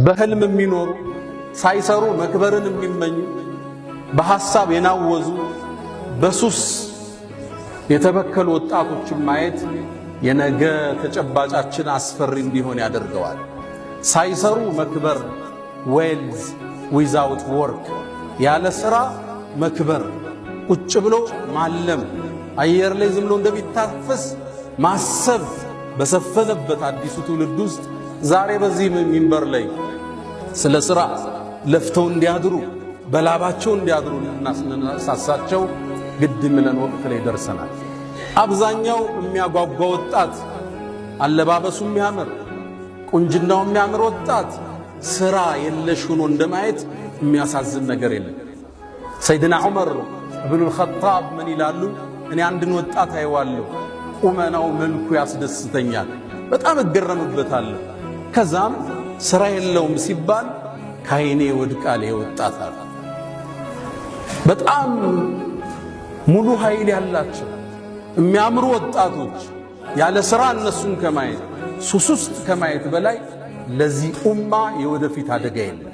በህልም የሚኖሩ ሳይሰሩ መክበርን የሚመኙ በሐሳብ የናወዙ በሱስ የተበከሉ ወጣቶችን ማየት የነገ ተጨባጫችን አስፈሪ እንዲሆን ያደርገዋል። ሳይሰሩ መክበር ዌልዝ ዊዛውት ወርክ ያለ ሥራ መክበር ቁጭ ብሎ ማለም አየር ላይ ዝም ብሎ እንደሚታፈስ ማሰብ በሰፈነበት አዲሱ ትውልድ ውስጥ ዛሬ በዚህ ሚንበር ላይ ስለ ሥራ ለፍተው እንዲያድሩ በላባቸው እንዲያድሩ እናሳሳቸው ግድ ምለን ወቅት ላይ ደርሰናል። አብዛኛው የሚያጓጓ ወጣት አለባበሱ የሚያምር ቁንጅናው የሚያምር ወጣት ሥራ የለሽ ሆኖ እንደማየት የሚያሳዝን ነገር የለም። ሰይድና ዑመር ኢብኑል ኸጣብ ምን ይላሉ? እኔ አንድን ወጣት አይዋለሁ፣ ቁመናው መልኩ ያስደስተኛል፣ በጣም እገረምበታለሁ። ከዛም ሥራ የለውም ሲባል ካይኔ ወድቃል ይወጣታል። በጣም ሙሉ ኃይል ያላቸው የሚያምሩ ወጣቶች ያለ ሥራ እነሱን ከማየት ሱስ ውስጥ ከማየት በላይ ለዚህ ኡማ የወደፊት አደጋ የለም።